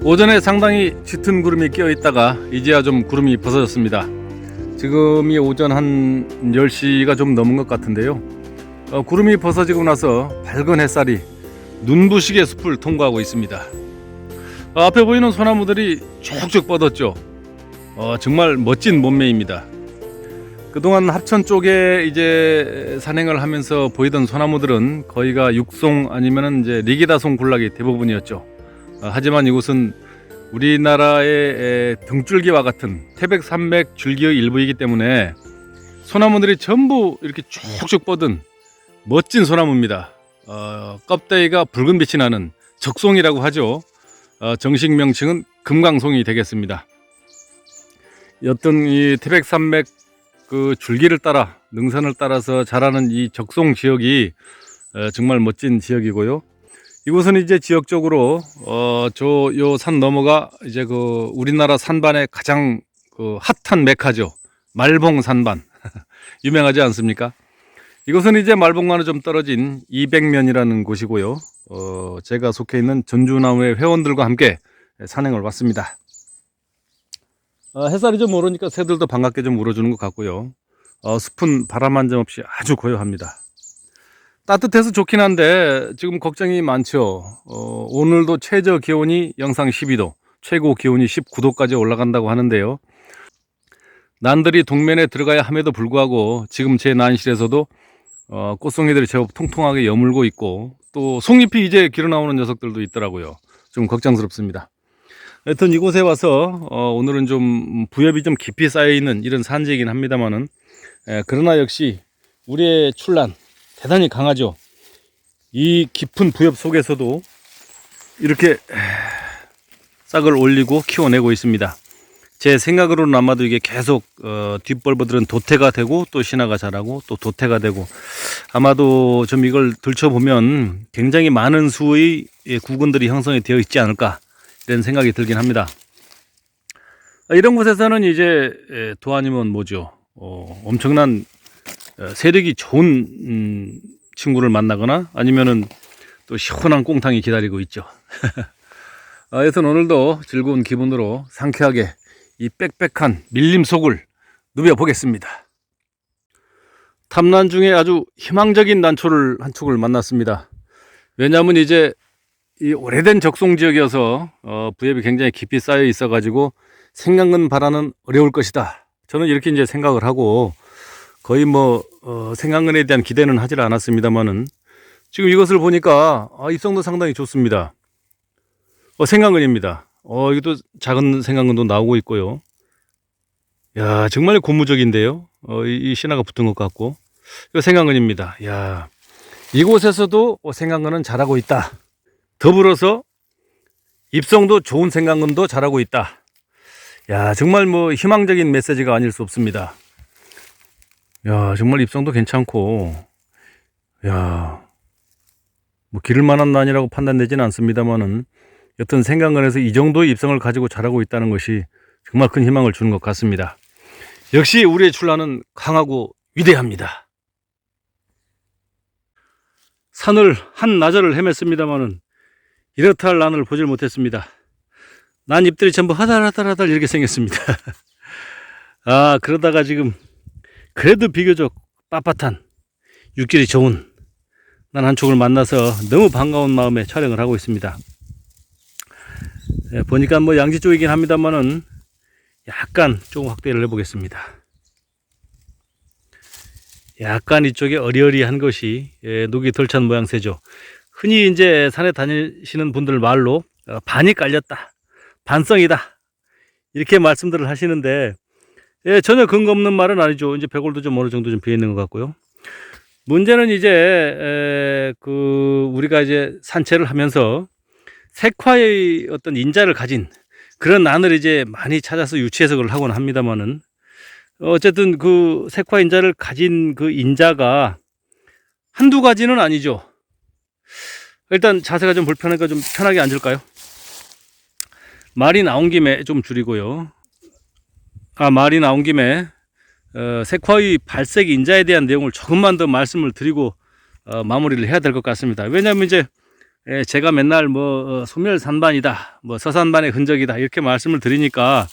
오전에 상당히 짙은 구름이 끼어 있다가 이제야 좀 구름이 벗어졌습니다. 지금이 오전 한 10시가 좀 넘은 것 같은데요. 구름이 벗어지고 나서 밝은 햇살이 눈부시게 숲을 통과하고 있습니다. 앞에 보이는 소나무들이 쭉쭉 뻗었죠. 정말 멋진 몸매입니다. 그동안 합천 쪽에 이제 산행을 하면서 보이던 소나무들은 거의가 육송 아니면은 이제 리기다송 군락이 대부분이었죠. 하지만 이곳은 우리나라의 등줄기와 같은 태백산맥 줄기의 일부이기 때문에 소나무들이 전부 이렇게 쭉쭉 뻗은 멋진 소나무입니다. 껍데기가 붉은 빛이 나는 적송이라고 하죠. 정식 명칭은 금강송이 되겠습니다. 어떤 이 태백산맥 그 줄기를 따라 능선을 따라서 자라는 이 적송 지역이 정말 멋진 지역이고요. 이곳은 이제 지역적으로 요 산 너머가 이제 그 우리나라 산반의 가장 그 핫한 메카죠. 말봉 산반 유명하지 않습니까? 이곳은 이제 말봉과는 좀 떨어진 200면이라는 곳이고요. 제가 속해 있는 전주나무의 회원들과 함께 산행을 왔습니다. 햇살이 좀 오르니까 새들도 반갑게 좀 울어주는 것 같고요. 숲은 바람 한 점 없이 아주 고요합니다. 따뜻해서 좋긴 한데 지금 걱정이 많죠. 오늘도 최저 기온이 영상 12도, 최고 기온이 19도까지 올라간다고 하는데요. 난들이 동면에 들어가야 함에도 불구하고 지금 제 난실에서도 꽃송이들이 제법 통통하게 여물고 있고 또 송잎이 이제 길어나오는 녀석들도 있더라고요. 좀 걱정스럽습니다. 하여튼 이곳에 와서 오늘은 좀 부엽이 좀 깊이 쌓여있는 이런 산지이긴 합니다만은 그러나 역시 우리의 출란 대단히 강하죠. 이 깊은 부엽 속에서도 이렇게 싹을 올리고 키워내고 있습니다. 제 생각으로는 아마도 이게 계속 뒷벌보들은 도태가 되고 또 신화가 자라고 또 도태가 되고 아마도 좀 이걸 들춰보면 굉장히 많은 수의 구근들이 형성이 되어 있지 않을까 이런 생각이 들긴 합니다. 이런 곳에서는 이제 도 아니면 뭐죠, 엄청난 세력이 좋은 친구를 만나거나 아니면은 또 시원한 꽁탕이 기다리고 있죠. 하여튼 오늘도 즐거운 기분으로 상쾌하게 이 빽빽한 밀림 속을 누벼보겠습니다. 탐난 중에 아주 희망적인 난초를 한 축을 만났습니다. 왜냐하면 이제 이 오래된 적송 지역이어서 부엽이 굉장히 깊이 쌓여 있어 가지고 생강근 발화는 어려울 것이다. 저는 이렇게 이제 생각을 하고 거의 뭐 생강근에 대한 기대는 하질 않았습니다만은 지금 이것을 보니까 입성도 상당히 좋습니다. 생강근입니다. 이것도 작은 생강근도 나오고 있고요. 야, 정말 고무적인데요. 이 신화가 붙은 것 같고 이거 생강근입니다. 야, 이곳에서도 생강근은 자라고 있다. 더불어서 입성도 좋은 생강근도 자라고 있다. 야, 정말 뭐 희망적인 메시지가 아닐 수 없습니다. 야, 정말 입성도 괜찮고, 야, 뭐 기를 만한 난이라고 판단되지는 않습니다만은 여튼 생강근에서 이 정도의 입성을 가지고 자라고 있다는 것이 정말 큰 희망을 주는 것 같습니다. 역시 우리의 출란은 강하고 위대합니다. 산을 한 나절을 헤맸습니다만은 이렇다 할 난을 보질 못했습니다. 난 잎들이 전부 하달하달 이렇게 생겼습니다. 그러다가 지금 그래도 비교적 빳빳한 육질이 좋은 난 한 촉을 만나서 너무 반가운 마음에 촬영을 하고 있습니다. 보니까 뭐 양지 쪽이긴 합니다만은 약간 조금 확대를 해보겠습니다. 약간 이쪽에 어리어리한 것이 녹이 덜 찬 모양새죠. 흔히 이제 산에 다니시는 분들 말로 반이 깔렸다, 반성이다 이렇게 말씀들을 하시는데 전혀 근거 없는 말은 아니죠. 이제 배골도 좀 어느 정도 좀 비어 있는 것 같고요. 문제는 이제 우리가 이제 산채를 하면서 색화의 어떤 인자를 가진 그런 난을 이제 많이 찾아서 유치 해석을 하곤 합니다만은 어쨌든 그 색화 인자를 가진 그 인자가 한두 가지는 아니죠. 일단 자세가 좀 불편하니까 좀 편하게 앉을까요? 말이 나온 김에 좀 줄이고요. 말이 나온 김에 색화의 발색 인자에 대한 내용을 조금만 더 말씀을 드리고 마무리를 해야 될 것 같습니다. 왜냐하면 이제 제가 맨날 뭐 소멸산반이다, 뭐 서산반의 흔적이다 이렇게 말씀을 드리니까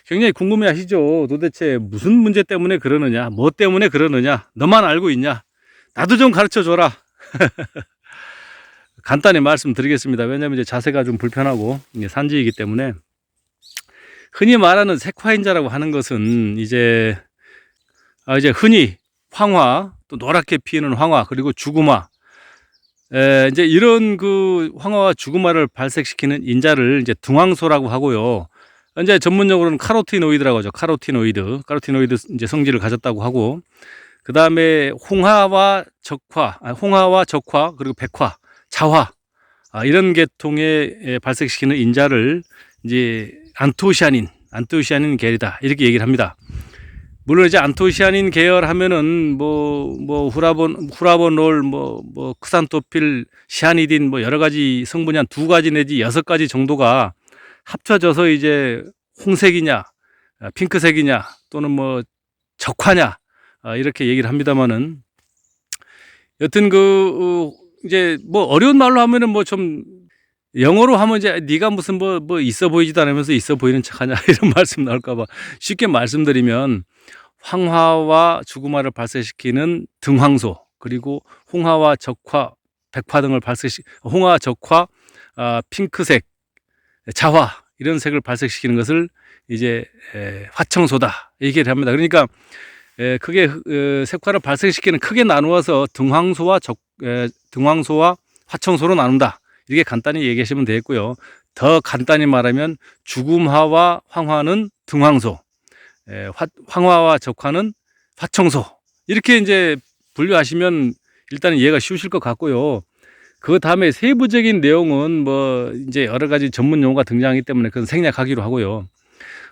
굉장히 궁금해 하시죠. 도대체 무슨 문제 때문에 그러느냐, 뭐 때문에 그러느냐, 너만 알고 있냐, 나도 좀 가르쳐 줘라. 간단히 말씀드리겠습니다. 왜냐하면 이제 자세가 좀 불편하고 산지이기 때문에. 흔히 말하는 색화인자라고 하는 것은 이제 흔히 황화, 또 노랗게 피는 황화, 그리고 주구마, 이제 이런 그 황화와 주구마를 발색시키는 인자를 이제 등황소라고 하고요. 이제 전문용어로는 카로티노이드라고 하죠. 카로티노이드 이제 성질을 가졌다고 하고, 그 다음에 홍화와 적화, 그리고 백화, 자화, 이런 계통의 발색시키는 인자를 이제 안토시아닌 계열이다 이렇게 얘기를 합니다. 물론 이제 안토시아닌 계열 하면은 뭐 후라보놀, 크산토필, 시아니딘, 뭐 여러 가지 성분이 한 2가지 내지 6가지 정도가 합쳐져서 이제 홍색이냐, 핑크색이냐, 또는 뭐 적화냐, 이렇게 얘기를 합니다만은, 여튼 이제 뭐 어려운 말로 하면은 뭐 좀 영어로 하면 이제 네가 무슨 뭐 있어 보이지도 않으면서 있어 보이는 척하냐 이런 말씀 나올까봐 쉽게 말씀드리면, 황화와 주구마를 발생시키는 등황소, 그리고 홍화와 적화, 백화 등을 홍화, 적화, 핑크색, 자화 이런 색을 발생시키는 것을 이제 화청소다 얘기를 합니다. 그러니까 크게 색화를 발생시키는 크게 나누어서 등황소와 화청소로 나눈다 이렇게 간단히 얘기하시면 되겠고요. 더 간단히 말하면 주구마와 황화는 등황소, 황화와 적화는 화청소 이렇게 이제 분류하시면 일단은 이해가 쉬우실 것 같고요. 그 다음에 세부적인 내용은 뭐 이제 여러 가지 전문 용어가 등장하기 때문에 그건 생략하기로 하고요.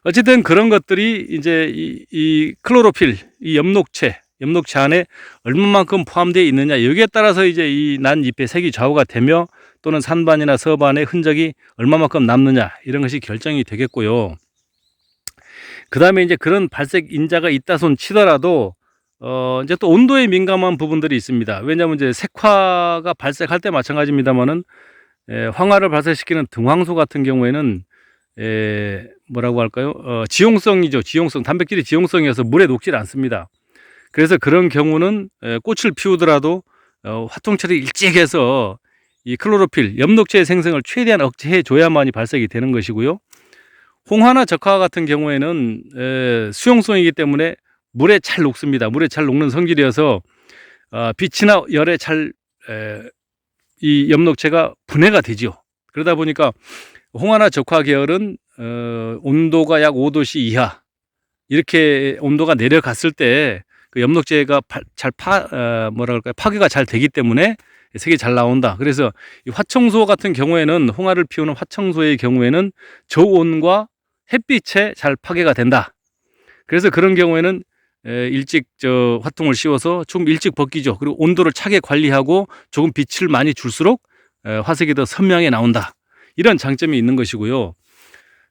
어쨌든 그런 것들이 이제 이 클로로필, 이 엽록체 안에 얼마만큼 포함되어 있느냐, 여기에 따라서 이제 이 난 잎의 색이 좌우가 되며, 또는 산반이나 서반의 흔적이 얼마만큼 남느냐 이런 것이 결정이 되겠고요. 그 다음에 이제 그런 발색 인자가 있다 손 치더라도 이제 또 온도에 민감한 부분들이 있습니다. 왜냐하면 이제 색화가 발색할 때 마찬가지입니다만은, 황화를 발생시키는 등황소 같은 경우에는 뭐라고 할까요? 지용성이죠. 단백질이 지용성이어서 물에 녹질 않습니다. 그래서 그런 경우는 꽃을 피우더라도 화통처리 일찍 해서 이 클로로필, 엽록체의 생성을 최대한 억제해 줘야만이 발색이 되는 것이고요. 홍화나 적화 같은 경우에는 수용성이기 때문에 물에 잘 녹습니다. 물에 잘 녹는 성질이어서 빛이나 열에 이 엽록체가 분해가 되죠. 그러다 보니까 홍화나 적화 계열은 온도가 약 5도씨 이하, 이렇게 온도가 내려갔을 때 그 엽록체가 파괴가 잘 되기 때문에 색이 잘 나온다. 그래서 이 화청소 같은 경우에는, 홍화를 피우는 화청소의 경우에는 저온과 햇빛에 잘 파괴가 된다. 그래서 그런 경우에는 일찍 화통을 씌워서 조금 일찍 벗기죠. 그리고 온도를 차게 관리하고 조금 빛을 많이 줄수록 화색이 더 선명하게 나온다. 이런 장점이 있는 것이고요.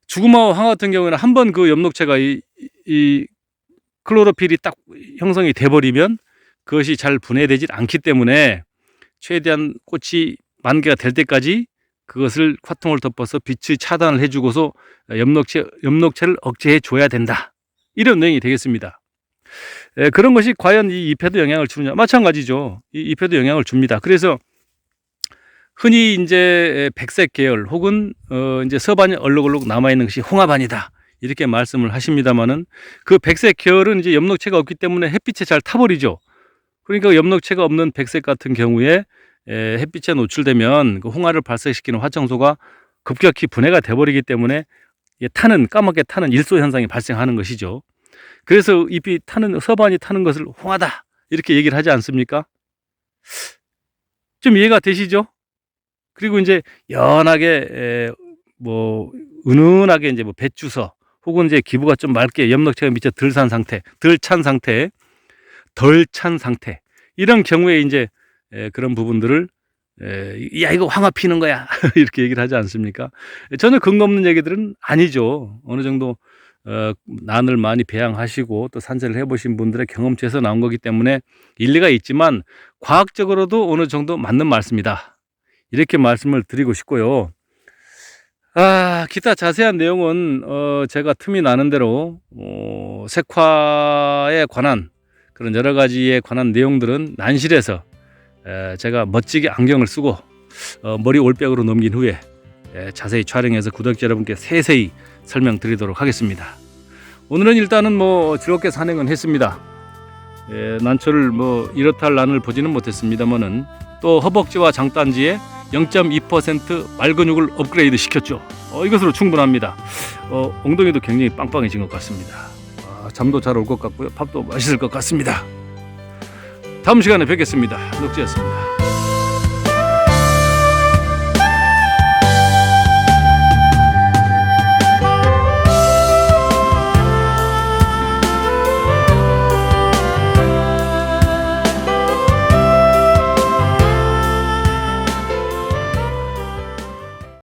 주구마와 황화 같은 경우에는 한번 그 엽록체가 이 클로로필이 딱 형성이 돼버리면 그것이 잘 분해되지 않기 때문에 최대한 꽃이 만개가 될 때까지 그것을 화통을 덮어서 빛의 차단을 해주고서 엽록체를 억제해 줘야 된다. 이런 내용이 되겠습니다. 그런 것이 과연 이 잎에도 영향을 주느냐? 마찬가지죠. 이 잎에도 영향을 줍니다. 그래서 흔히 이제 백색 계열 혹은 이제 서반이 얼룩얼룩 남아있는 것이 홍화반이다 이렇게 말씀을 하십니다만은, 그 백색 계열은 이제 엽록체가 없기 때문에 햇빛에 잘 타버리죠. 그러니까 엽록체가 없는 백색 같은 경우에 햇빛에 노출되면 그 홍화를 발생시키는 화청소가 급격히 분해가 돼버리기 때문에 까맣게 타는 일소 현상이 발생하는 것이죠. 그래서 잎이 서반이 타는 것을 홍화다 이렇게 얘기를 하지 않습니까? 좀 이해가 되시죠? 그리고 이제 연하게 은은하게 이제 배주서 혹은 이제 기부가 좀 맑게 엽록체가 미처 덜 찬 상태 이런 경우에 이제 그런 부분들을 야 이거 황화 피는 거야 이렇게 얘기를 하지 않습니까? 전혀 근거 없는 얘기들은 아니죠. 어느 정도 난을 많이 배양하시고 또 산세를 해보신 분들의 경험치에서 나온 거기 때문에 일리가 있지만 과학적으로도 어느 정도 맞는 말씀이다. 이렇게 말씀을 드리고 싶고요. 기타 자세한 내용은 제가 틈이 나는 대로 색화에 관한 그런 여러 가지에 관한 내용들은 난실에서 제가 멋지게 안경을 쓰고 머리 올백으로 넘긴 후에 자세히 촬영해서 구독자 여러분께 세세히 설명드리도록 하겠습니다. 오늘은 일단은 즐겁게 산행은 했습니다. 난초를 이렇다 할 난을 보지는 못했습니다만은 또 허벅지와 장단지에 0.2% 말근육을 업그레이드 시켰죠. 이것으로 충분합니다. 엉덩이도 굉장히 빵빵해진 것 같습니다. 잠도 잘 올 것 같고요. 밥도 맛있을 것 같습니다. 다음 시간에 뵙겠습니다. 녹지였습니다.